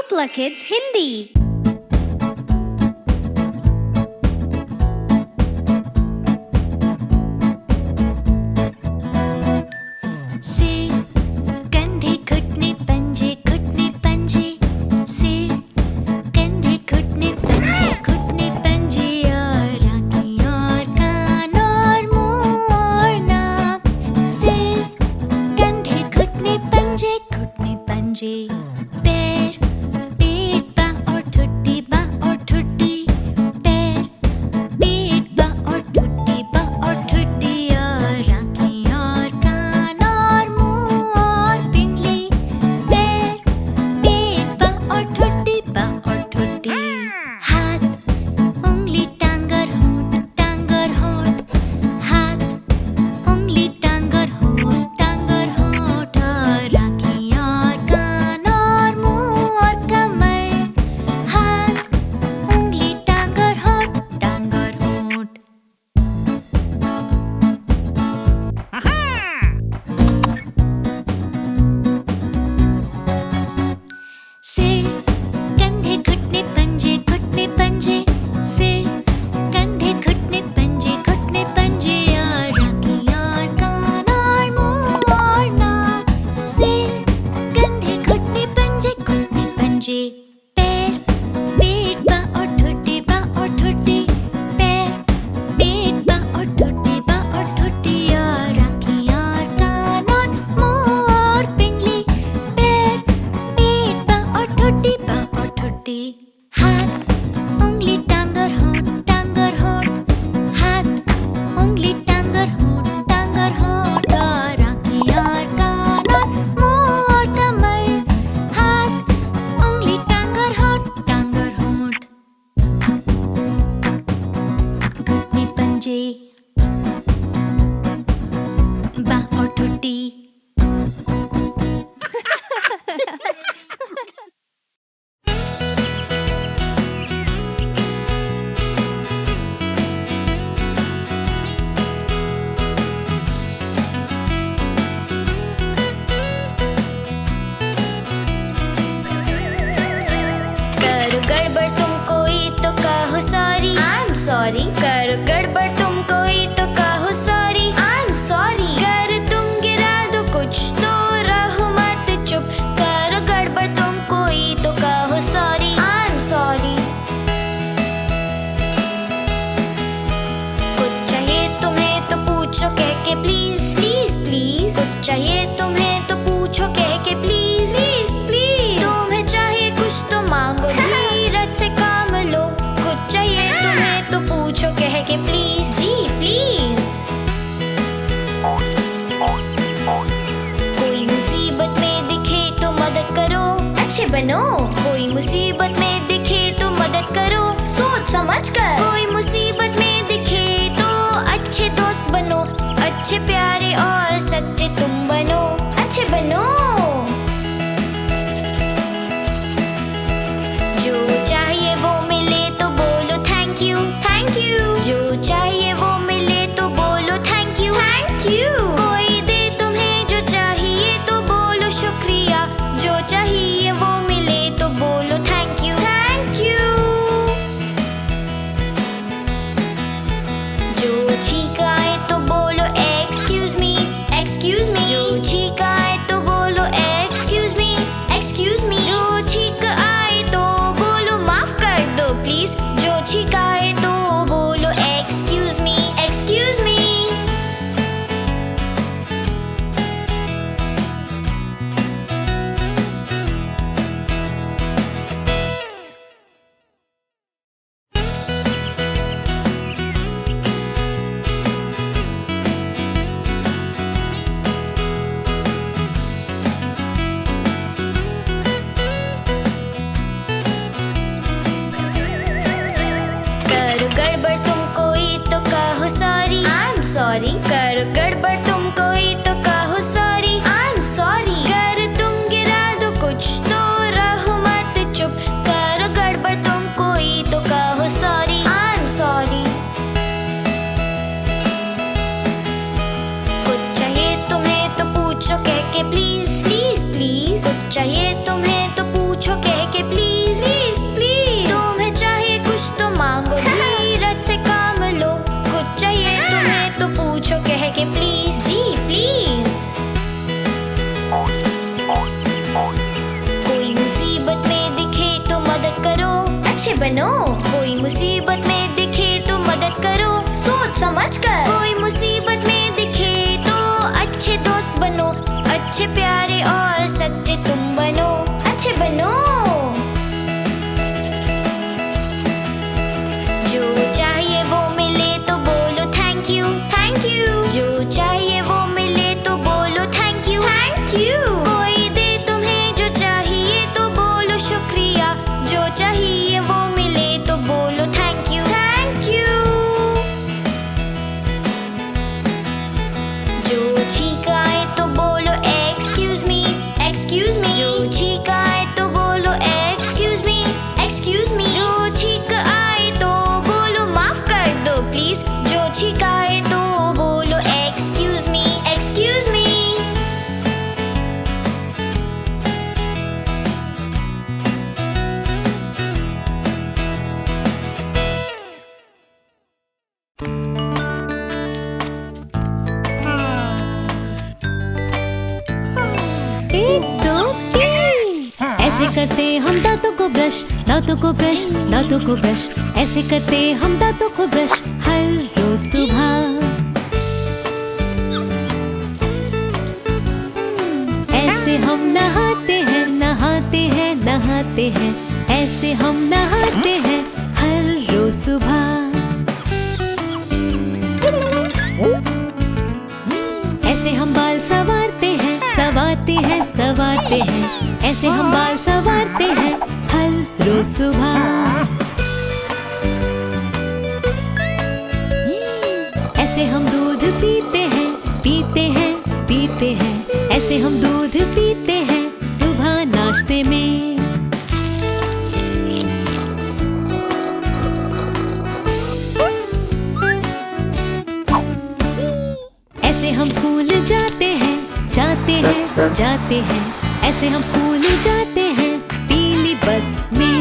Hoopla Kids Hindi. पैर, पेट, बाँ और ठुड्डी, बाँ और ठुड्डी, पैर, पेट, बाँ और ठुड्डी, बाँ और ठुड्डी, और आँखें और कान और मुँह और पिंडली, पैर, पेट, बाँ और ठुड्डी, बाँ और ठुड्डी, हाथ, उंगली, टांग और होंठ, हाथ, उंगली, टांग और होंठ, और आँखें और कान और मुँह और कमर, हाथ, उंगली, टांग और होंठ, सिर, कंधे, घुटने, पंजे, घुटने, पंजे, सिर, कंधे, घुटने, पंजे, घुटने, पंजे, और आँखें और कान और मुँह और नाक, सिर, कंधे, घुटने, पंजे, घुटने, पंजे, पैर, पेट, बाँ और ठुड्डी, बाँ और ठुड्डी, पैर, पेट, बाँ और ठुड्डी, बाँ और ठुड्डी, और आँखें और कान और मुँह और पिंडली, पैर, पेट, बाँ और ठुड्डी, बाँ और ठुड्डी, हाथ, उंगली, टांग और होंठ, हाथ, उंगली, टांग और होंठ, और आँखें और कान और मुँह और कमर, हाथ, उंगली, टांग और होंठ, घुटने, पंजे, बाँ और ठुड्डी। करो गड़बड़ तुम कोई तो कहो सॉरी, आई एम सॉरी। करो गड़बड़ तुम कोई तो कहो सॉरी, आई एम सॉरी। कर तुम गिरा दो कुछ तो रहो मत चुप, करो गड़बड़ तुम कोई तो कहो सॉरी, आई एम सॉरी। कुछ चाहिए तुम्हें तो पूछो कह के प्लीज, प्लीज प्लीज। कुछ चाहिए तुम्हें तो पूछो कह के प्लीज, प्लीज प्लीज। तुम्हें चाहिए कुछ तो मांगो, धीरज से काम लो। कुछ चाहिए तुम्हें तो पूछो कह के प्लीज, जी प्लीज। कोई मुसीबत में दिखे तो मदद करो, अच्छे बनो। कोई मुसीबत में दिखे तो मदद करो, सोच समझ कर। कोई मुसीबत में दिखे तो अच्छे दोस्त बनो, अच्छे प्यारे और सच्चे तुम बनो, अच्छे बनो। जो चाहिए वो मिले तो बोलो थैंक यू, थैंक यू। जो चाहिए वो मिले तो बोलो थैंक यू, थैंक यू। कोई दे तुम्हें जो चाहिए तो बोलो शुक्रिया, जो चाहिए वो मिले तो बोलो थैंक यू, थैंक यू। जो छींक आए तो बोलो एक्सक्यूज मी, अच्छे बनो। कोई मुसीबत में दिखे तो मदद करो सोच समझ कर। कोई मुसीबत में दिखे तो अच्छे दोस्त बनो। अच्छे प्यारे और सच्चे तुम बनो। अच्छे बनो। जो चाहिए वो मिले तो बोलो थैंक यू थैंक यू। जो चाहिए वो मिले तो बोलो थैंक यू थैंक यू। कोई दे तुम्हें जो चाहिए तो बोलो शुक्रिया। जो चाहिए वो मिले तो बोलो थैंक यू थैंक यू। जो छींक आए तो बोलो एक्सक्यूज मी एक्सक्यूज मी। जो छींक आए तो बोलो एक्सक्यूज मी एक्सक्यूज मी। जो छींक आए तो बोलो माफ कर दो प्लीज। जो छींक आए तो बोलो एक्सक्यूज मी एक्सक्यूज मी। एक दो तीन ऐसे करते हम दांतों को ब्रश दांतों को ब्रश दांतों को ब्रश। ऐसे करते हम दांतों को ब्रश हर रोज सुबह। ऐसे हम नहाते हैं नहाते हैं नहाते हैं। ऐसे हम नहाते हैं हर रोज सुबह। ऐसे हम बाल संवारते हैं संवारते हैं संवारते हैं। ऐसे हम बाल संवारते हैं हर रोज सुबह। ऐसे हम दूध पीते हैं पीते हैं पीते हैं। ऐसे हम दूध पीते हैं सुबह नाश्ते में। ऐसे हम स्कूल जाते हैं जाते हैं जाते हैं। ऐसे हम स्कूल जाते हैं पीली बस में।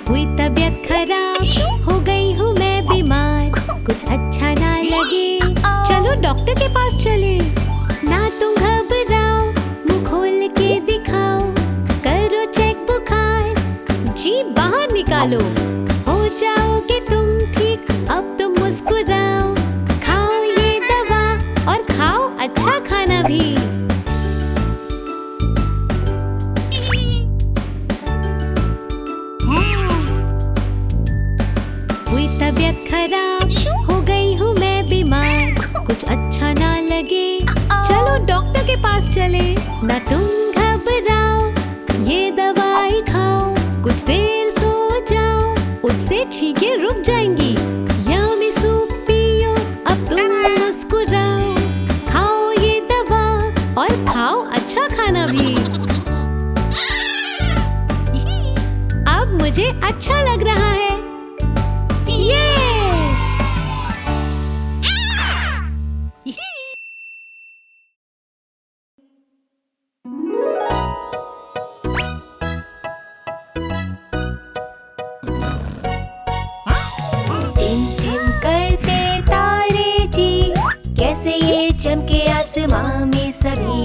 हुई तबीयत खराब हो गई हूँ मैं बीमार। कुछ अच्छा ना लगे चलो डॉक्टर के पास चले। ना तुम घबराओ मुंह खोल के दिखाओ। करो चेक बुखार जी बाहर निकालो। हो जाओगे तुम ठीक अब तुम मुस्कुराओ। खाओ ये दवा और खाओ अच्छा खाना भी। तबीयत खराब हो गई हूँ मैं बीमार। कुछ अच्छा ना लगे चलो डॉक्टर के पास चले। ना तुम घबराओ ये दवाई खाओ। कुछ देर सो जाओ उससे छींकें रुक जाएंगी। यम्मी सूप पियो अब तुम मुस्कुराओ। खाओ ये दवा और खाओ अच्छा खाना भी। अब मुझे अच्छा लग रहा है। चमके आसमां में सभी।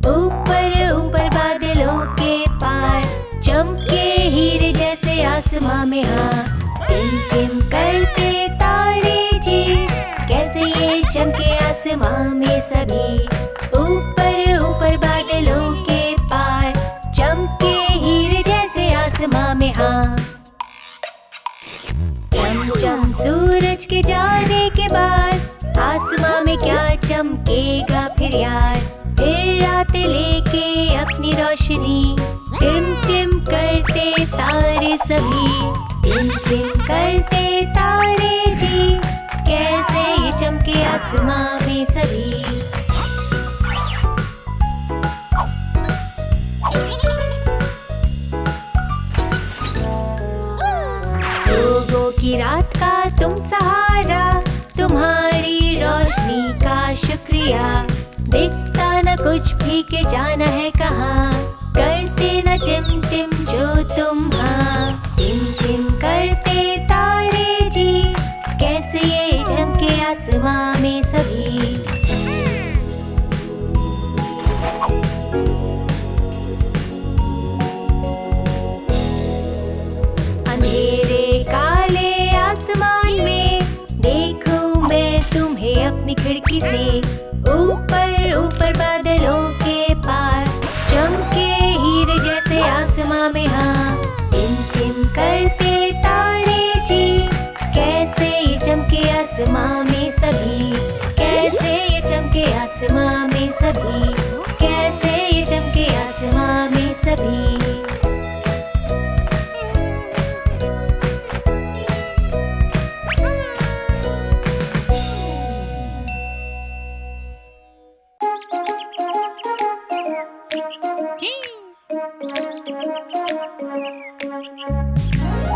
ऊपर ऊपर बादलों के पार चमके हीरे जैसे आसमां में। हाँ टिम टिम करते तारे जी कैसे ये चमके आसमां में सभी। ऊपर ऊपर बादलों के पार चमके हीरे जैसे आसमां में। हाँ चम चम सूरज के जाने के बाद आसमां में क्या चमकेगा फिर यार। फिर रातें लेके अपनी रोशनी। टिम टिम करते तारे सभी। टिम टिम करते तारे जी कैसे ये चमके आसमां में सभी। लोगों की रात का तुम सहारा। तुम्हारी रोशनी का शुक्रिया। दिखता न कुछ भी के जाना है कहाँ, करते न टिम टिम जो तुम हाँ। टिम टिम करते तारे जी, कैसे ये चमके आसमां में सभी। अंधेरे काले आसमान में देखूं मैं तुम्हें अपनी खिड़की से। ऊपर ऊपर बादलों के पार चमके हीरे जैसे आसमां में हाँ। टिम टिम करते तारे जी, कैसे ये चमके आसमां में सभी। कैसे ये चमके आसमां में सभी। कैसे ये चमके आसमां में सभी।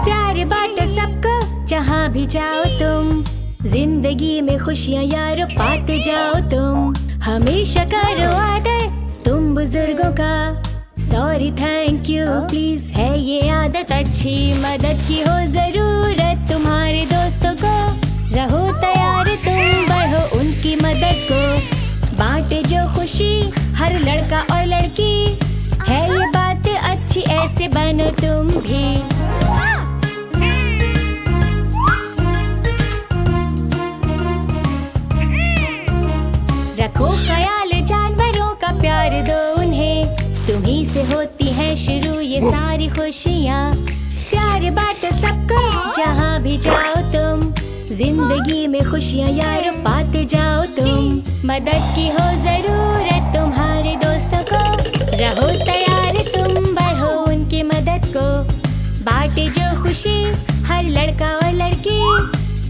प्यार बांटो सबको जहाँ भी जाओ तुम, जिंदगी में खुशियाँ यारो पाते जाओ तुम। हमेशा करो आदर तुम बुजुर्गों का, सॉरी थैंक यू प्लीज है ये आदत अच्छी। मदद की हो जरूरत तुम्हारे दोस्तों को, रहो तैयार तुम बढ़ो उनकी मदद को। बांटे जो खुशी हर लड़का और लड़की, है ये बात अच्छी ऐसे बनो तुम भी। रखो ख्याल जानवरों का, प्यार दो उन्हें, तुम्ही से होती है शुरू ये सारी खुशियाँ। प्यार बांटो सबको जहाँ भी जाओ तुम, जिंदगी में खुशियाँ यार पाते जाओ तुम। मदद की हो जरूरत तुम्हारे दोस्तों को, रहो तैयार तुम बढ़ो उनकी मदद को। बांटे जो खुशी हर लड़का और लड़की,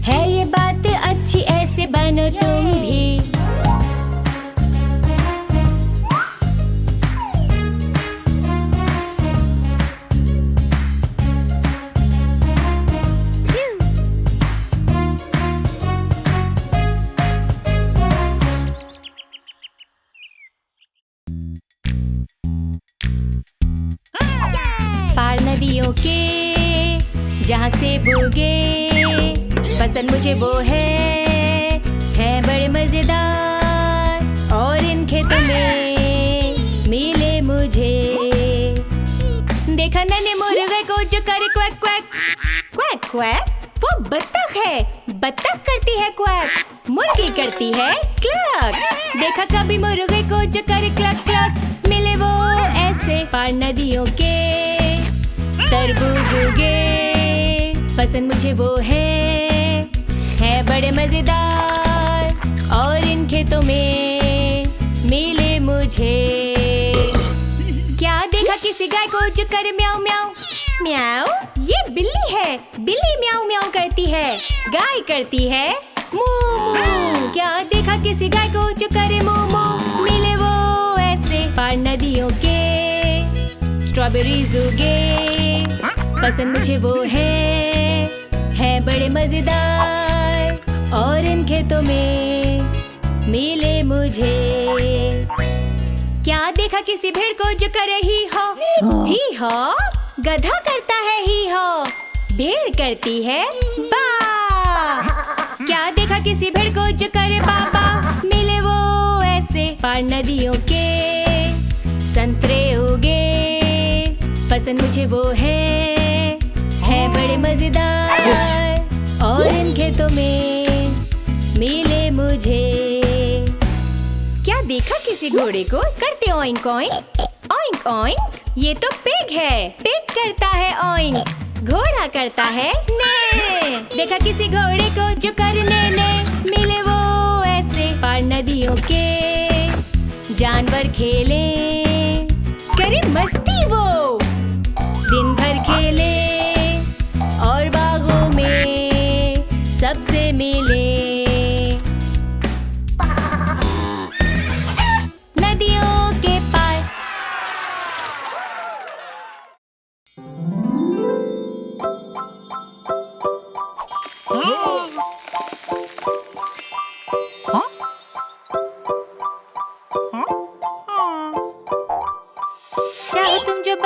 है ये बात अच्छी ऐसे बनो तुम भी। पार नदियों के जहाँ से बोगे, पसंद मुझे वो है बड़े मजेदार। और इन खेतों में मिले मुझे, देखा नन्हे मुर्गे को जो करे क्वैक क्वैक क्वैक क्वैक। वो बत्तख है, बत्तख करती है क्वैक, मुर्गी करती है क्लक। देखा कभी मुर्गे को जो करे क्लक क्लक, मिले वो ऐसे। पार नदियों के तरबूज उगे, पसंद मुझे वो है बड़े मजेदार। और इन खेतों में मिले मुझे। क्या देखा किसी गाय को जो करे म्याऊ म्याऊ म्याऊ। ये बिल्ली है, बिल्ली म्याऊ म्याऊ करती है, गाय करती है मू मू। क्या देखा किसी गाय को जो करे मू मू, मिले वो ऐसे। पार नदियों के स्ट्रॉबेरीज उगे, पसंद मुझे वो है बड़े मजेदार। और इन खेतों में मिले मुझे। क्या देखा किसी भेड़ को जो करे ही हो। गधा करता है ही हो, भेड़ करती है बा। क्या देखा किसी भेड़ को जो करे बाबा, मिले वो ऐसे। पार नदियों के संतरे उगे, पसंद मुझे वो है बड़े मजेदार। और इन खेतों में मिले मुझे। क्या देखा किसी घोड़े को करते ओइंक ओइंक ओइंक ओइंक। ये तो पिग है, पिग करता है ओइंक, घोड़ा करता है ने। देखा किसी घोड़े को जो करने ने, मिले वो ऐसे। पार नदियों के जानवर खेले, करे मस्ती वो, दिन भर खेले और बागों में सबसे मिले। नदियों के पार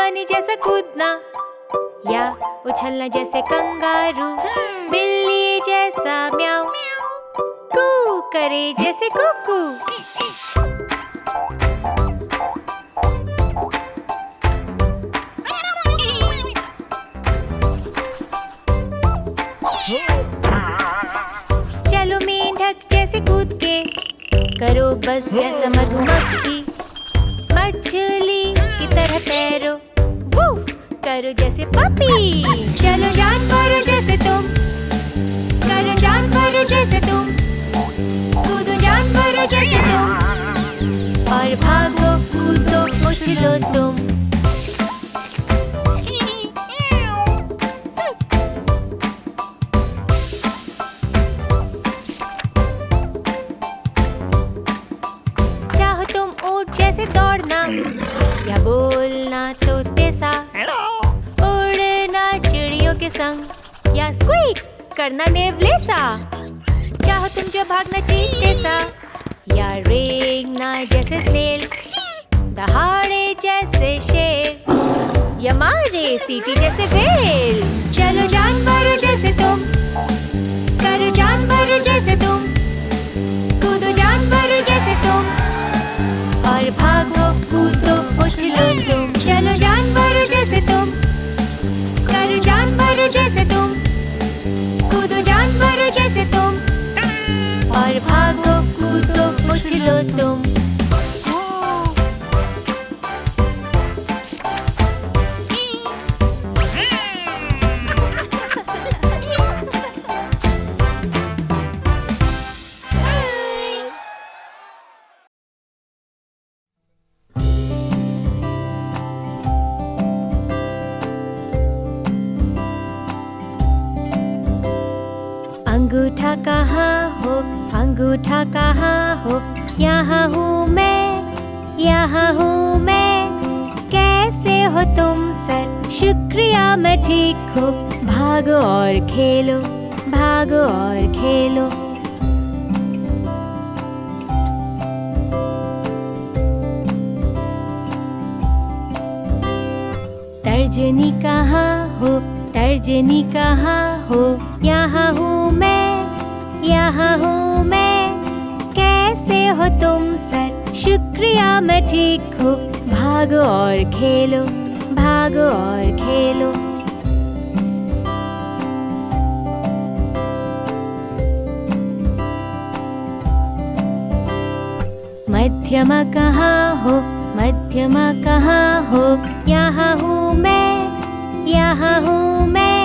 पानी जैसा कूदना या उछलना जैसे कंगारू, बिल्ली जैसा म्याऊ, कू करे जैसे कुकू। चलो मेंढक जैसे कूद के, करो बस जैसा मधुमक्खी, मछली की तरह तैरो, वूफ करो जैसे पपी। चलो जानवरों जैसे तुम, करो जानवरों जैसे तुम, कूदो जानवरों जैसे तुम, और भागो कूदो उछलो तुम। चाहो तुम ऊंट जैसे दौड़ना या बोलना तोते सा, उड़ना चिड़ियों के संग या स्क्वीक करना नेवले सा। चाहो तुम जो भागना चीते सा या रेंगना जैसे स्नेल, दहाड़े जैसे शेर या मारे सीटी जैसे व्हेल। चलो जानवरों जैसे तुम, करो जानवरों जैसे तुम, कूदो जानवरों जैसे तुम, और भागो कूदो उछलो तुम। चलो जानवरों जैसे तुम, करो जानवरों जैसे तुम, कूदो जानवरों जैसे तुम, और भागो कूदो उछलो तुम। अंगूठा कहाँ हो, अंगूठा कहाँ हो, यहाँ हूँ मैं, यहाँ हूँ मैं। कैसे हो तुम सर, शुक्रिया मैं ठीक हूँ। भागो और खेलो, भागो और खेलो। तर्जनी कहाँ हो, तर्जनी कहाँ हो, यहाँ हूँ मैं, यहाँ हूँ मैं। कैसे हो तुम सर, शुक्रिया मैं ठीक हूँ। भागो और खेलो, भागो और खेलो। मध्यमा कहाँ हो, मध्यमा कहाँ हो, यहाँ हूँ मैं, यहाँ हूँ मैं।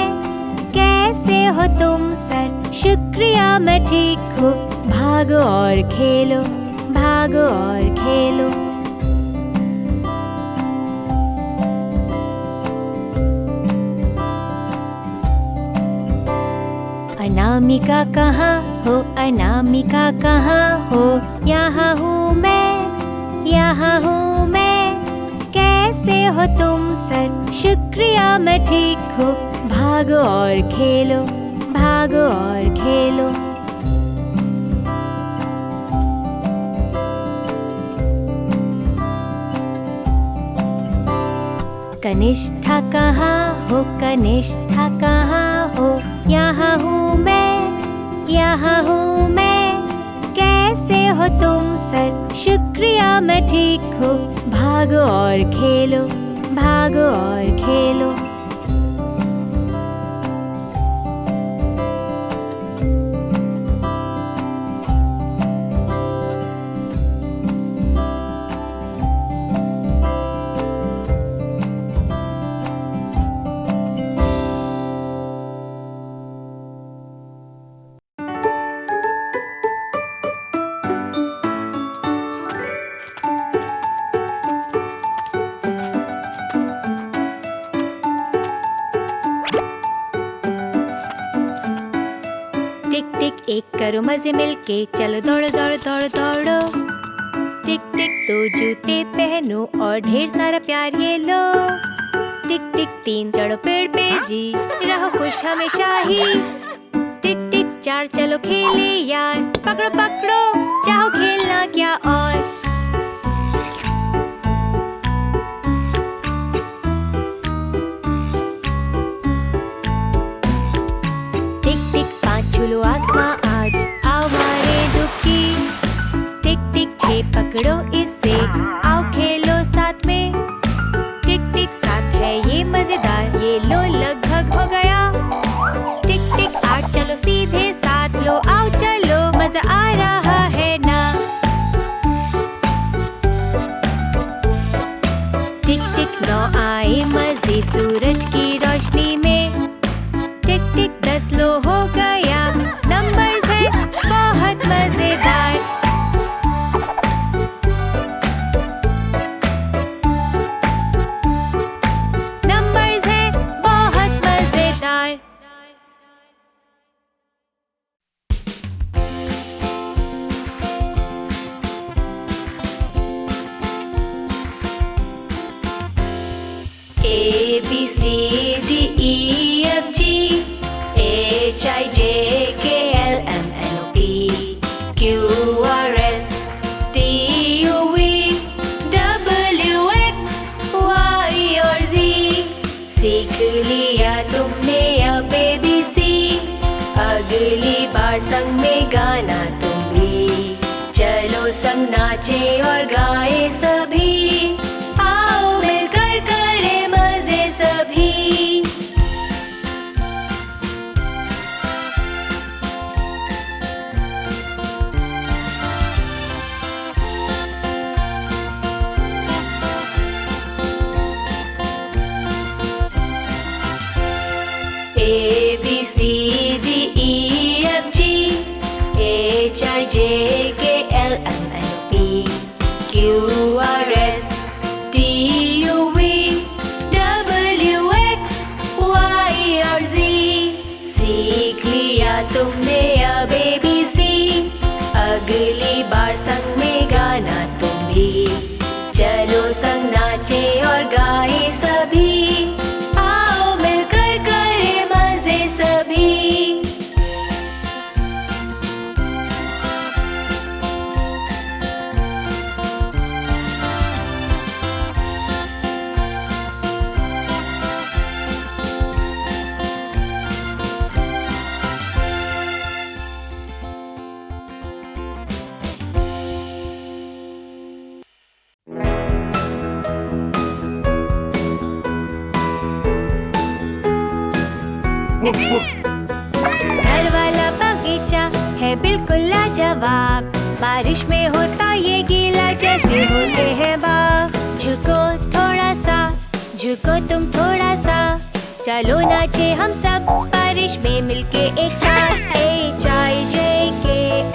कैसे हो तुम सर, शुक्रिया मैं ठीक हूँ। भागो और खेलो, भागो और खेलो। अनामिका कहाँ हो, अनामिका कहाँ हो, यहाँ हूँ मैं, यहाँ हूँ मैं। कैसे हो तुम सर, शुक्रिया मैं ठीक हूँ। भागो और खेलो, भागो और खेलो। कनिष्ठा कहाँ हो, कनिष्ठा कहाँ हो, यहाँ हूँ मैं, यहाँ हूँ मैं। कैसे हो तुम सर, शुक्रिया मैं ठीक हूँ। भागो और खेलो, भागो और खेलो। टिक टिक एक करो मजे मिलके, चलो दौड़ो दौड़ो दौड़ो दौड़ो। टिक टिक दो जूते पहनो और ढेर सारा प्यार ये लो। टिक टिक तीन चढ़ो पेड़ पे जी, रहो खुश हमेशा ही। टिक टिक चार चलो खेले यार, पकड़ो पकड़ो चाहो खेलना क्या और। झूलो आसमां आज, आओ मारे डुबकी। टिक टिक 6 पकड़ो इसे, आओ खेलो साथ में। टिक टिक 7 है ये मजेदार, ये लो लगभग हो गया। टिक टिक 8 चलो सीधे साथ लो, आओ चलो मजा आ रहा है ना। टिक टिक 9 आए मजे सूरज की रोशनी में। टिक टिक 10 लो हो गया, नंबर्स है बहुत मजेदार। नंबर्स है बहुत मजेदार। A B C D E F G H I J K L M N O P Q R S T U V W X Y और Z। सीख लिया तुमने अब ABC, अगली बार संग में गाना तुम भी। चलो संग नाचे और गाए सभी, आओ मिलकर करें मजे सभी। A B C D E F G H I J K L M N O P Q R S T U V W X Y और Z। सीख लिया तुमने अब ABC, अगली बार संग में गाना तुम भी। चलो संग नाचे और गाए सभी, आओ मिलकर करें मजे सभी। घर वाला बगीचा है बिल्कुल लाजवाब, बारिश में होता ये गीला जैसे होते हैं बाग। झुको थोड़ा सा, झुको तुम थोड़ा सा, चलो नाचे हम सब बारिश में मिलके एक साथ। H I J K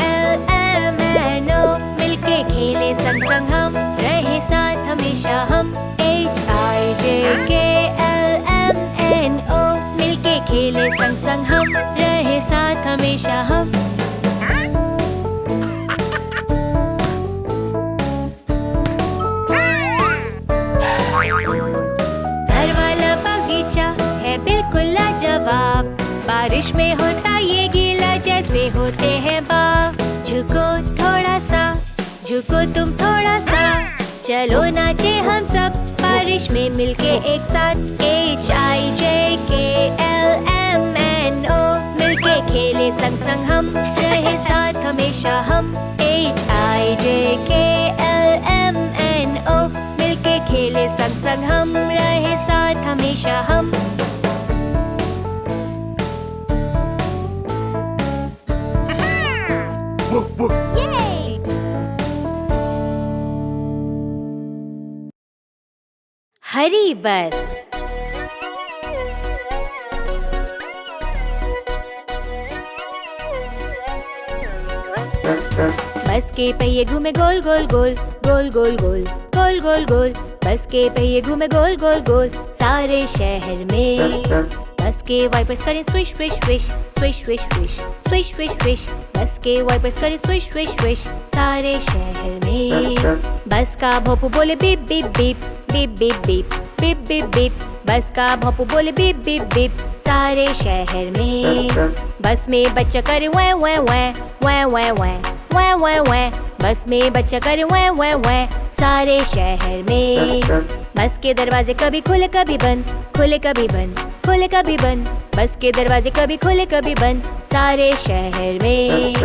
L M N O मिलके खेले संग संग हम, रहे साथ हमेशा हम। H I J K L M N O मिलके खेले संग संग हम, रहे साथ हमेशा हम। घर वाला बगीचा है बिल्कुल लाजवाब, बारिश में होता ये गीला जैसे होते हैं बाग। झुको थोड़ा सा, झुको तुम थोड़ा सा, चलो नाचे हम सब बारिश में मिलके एक साथ। H I J K L M N O मिलके खेले संग संग हम, रहे साथ हमेशा हम। H I J K L M N O मिलके खेले संग संग हम, रहे साथ हमेशा हम। हरी बस। बस के पहिए घूमे गोल गोल गोल, गोल गोल गोल, गोल गोल गोल। बस के पहिए घूमे गोल गोल गोल सारे शहर में। बस के वाइपर्स करें swish swish swish, swish swish swish, swish swish swish. बस के वाइपर्स करें स्विश स्विश स्विश सारे शहर में। बस का भोंपू बोले beep beep beep, beep beep beep, beep beep beep. बस का भोंपू बोले बीप बीप बीप सारे शहर में। बस में बच्चा करे वै वै वै, वै वै वै, वै वै वै। बस में बच्चा करे वै वै वै सारे शहर में। बस के दरवाजे कभी खुले कभी बंद, खुले कभी बंद, खुले कभी बंद। बस के दरवाजे कभी खुले कभी बंद सारे शहर में।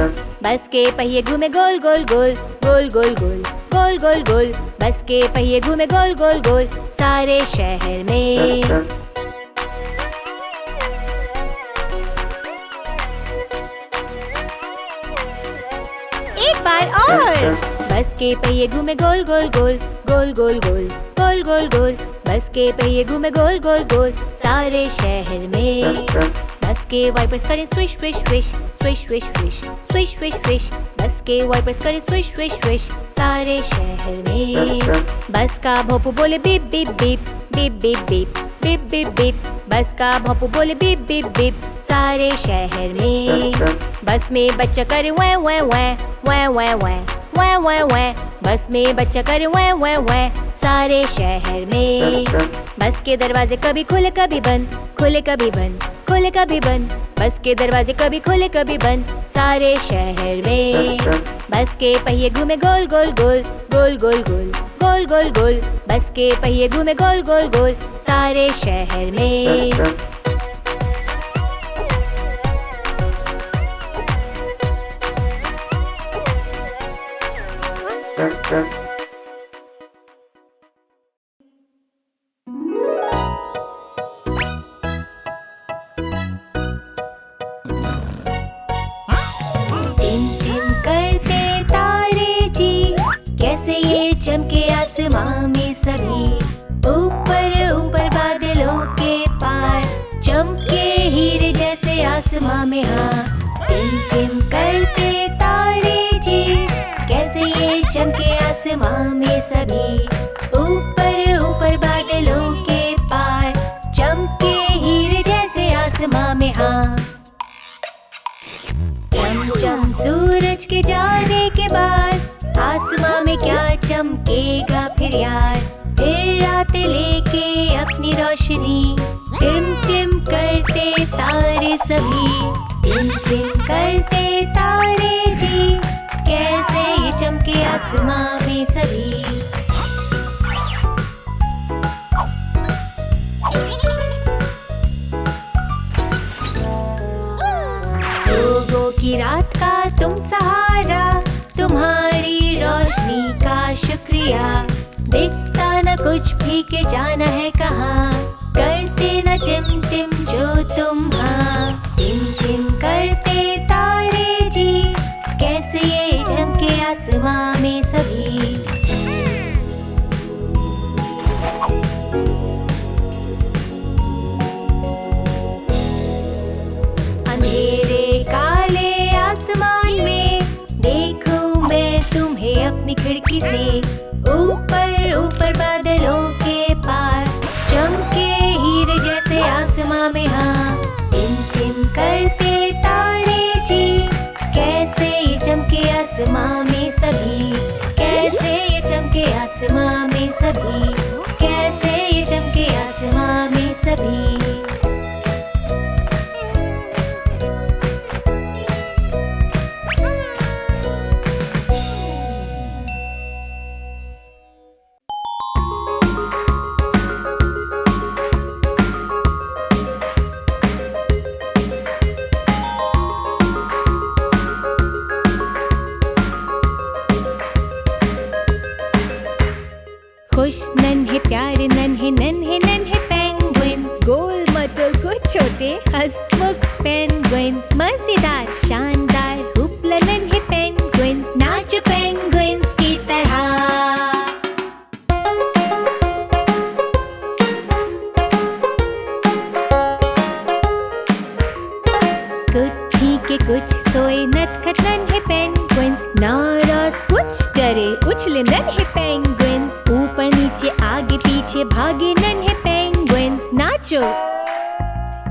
बस के पहिए घूमे गोल गोल गोल, गोल गोल गोल, गोल गोल गोल। बस के पहिए घूमे गोल गोल गोल सारे शहर में। एक बार और। बस के पहिए घूमे गोल गोल गोल, गोल गोल गोल, गोल गोल गोल। बस के पहिए घूमे गोल गोल गोल सारे शहर में। बस के वाइपर्स करें swish swish swish, swish swish swish, swish swish swish. बस के वाइपर्स करें स्विश स्विश स्विश सारे शहर में। बस का भोंपू बोले beep beep beep, beep beep beep, beep beep beep. बस का भोंपू बोले बीप बीप बीप सारे शहर में। बस में बच्चा करे वै वै वै, वै वै वै, वै वै वै। बस में बच्चा करे वै वै वै सारे शहर में। बस के दरवाजे कभी खुले कभी बंद, खुले कभी बंद, खुले कभी बंद। बस के दरवाजे कभी खुले कभी बंद सारे शहर में। बस के पहिए घूमे गोल गोल गोल, गोल गोल गोल, गोल गोल गोल। बस के पहिए घूमे गोल गोल गोल सारे शहर में। टिम टिम करते तारे जी, कैसे ये चमके आसमां में सभी। ऊपर ऊपर बादलों के पार, चमके हीरे जैसे आसमां में। हाँ, टिम टिम करते तारे जी, कैसे ये चमके आसमां में सभी। ऊपर ऊपर बादलों के पार, चमके हीरे जैसे आसमां में। हाँ, चम चम सूरज के जाने के बाद आसमां में क्या चमकेगा फिर यार। फिर रात लेके अपनी रोशनी, टिम टिम करते तारे सभी। टिम टिम करते तारे जी, कैसे ये चमके आसमां में सभी। लोगों की रात का तुम सहारा, तुम्हारी रोशनी का शुक्रिया। दिखता न कुछ भी के जाना है कहाँ, करते न टिम टिम जो तुम। हाँ, टिम टिम करते तारे जी, कैसे ये चमके आसमां में सभी। अंधेरे काले आसमान में देखूं मैं तुम्हें अपनी खिड़की से। ऊपर ऊपर बादलों के पार, चमके हीरे जैसे आसमां में। हाँ, टिम टिम करते तारे जी, कैसे ये चमके आसमां में सभी। कैसे ये चमके आसमां में सभी। कैसे ये चमके आसमां में सभी। खुश नन्हे प्यारे नन्हे नन्हे नन्हे पेंगुइन्स, गोल मटोल कुछ छोटे हंसमुख पेंगुइन्स। मजेदार शानदार हुपला नन्हे पेंगुइन्स, नाचो पेंगुइन्स की तरह। कुछ के कुछ सोए नटखट नन्हे पेंगुइन्स, नाराज कुछ डरे उछले नन्हे पेंगुइन्स। ऊपर नीचे आगे पीछे भागे नन्हे पेंगुइन्स, नाचो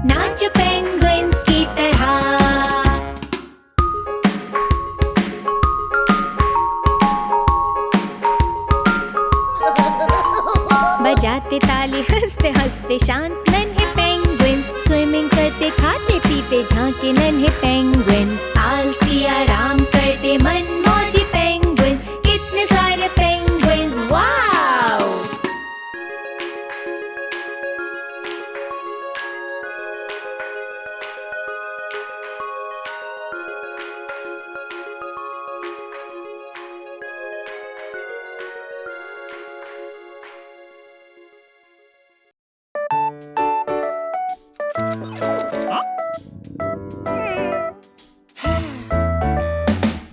नाचो पेंगुइन्स की तरह। बजाते ताली हंसते हंसते शांत नन्हे पेंगुइन्स। स्विमिंग करते खाते पीते झांके नन्हे पेंगुइन्स। आलसी आराम करते मनमौजी पेंगुइन्स। कितने सारे पेंगुइन्स, वाव।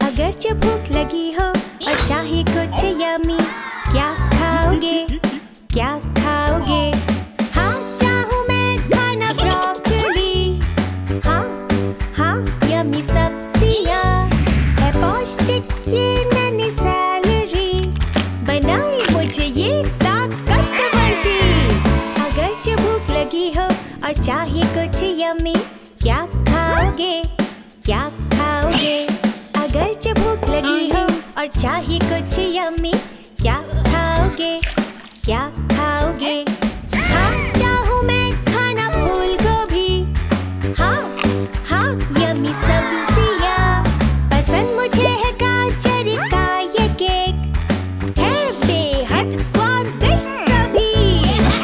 अगर जो भूख लगी हो और चाहे कुछ यम्मी, क्या खाओगे? क्या खाओगे? हाँ, चाहूँ मैं खाना ब्रोकोली। हाँ हाँ, यम्मी सब्जियाँ है पौष्टिक ये नन्ही सैलरी, बनाए मुझे ये ताकतवर जी। अगर जो भूख लगी हो और चाहे कुछ यम्मी, क्या खाओगे? क्या खाओगे? अगर जो भूख लगी हो और चाहे कुछ यम्मी, क्या खाओगे? क्या खाओगे? हाँ, चाहूँ मैं खाना फूल गोभी। हाँ हाँ, यम्मी सब्जियाँ पसंद मुझे है गाजर का ये केक, है बेहद स्वादिष्ट सभी।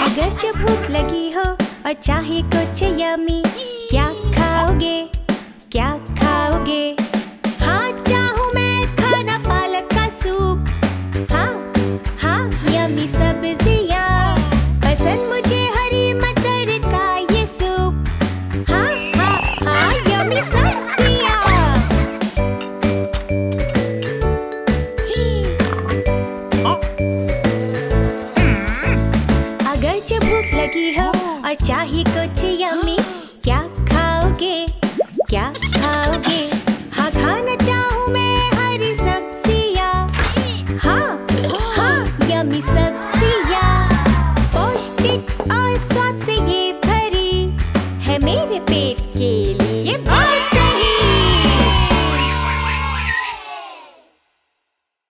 अगर जो भूख लगी हो और चाहे कुछ यम्मी, क्या खाओगे? क्या खाओगे? हाँ, चाहूँ मैं खाना पालक का सूप। हाँ हाँ, यम्मी सब्जियाँ पसंद मुझे हरी मटर का ये सूप। हाँ हाँ हाँ, यम्मी सब्जियाँ। अगर जो भूख लगी हो और चाहे कुछ यम्मी, क्या खाओगे? क्या खाओगे? हाँ, खाना चाहूँ मैं हरी सब्जियाँ। हाँ हाँ, यम्मी सब्जियाँ पौष्टिक और स्वाद से ये भरी है मेरे पेट के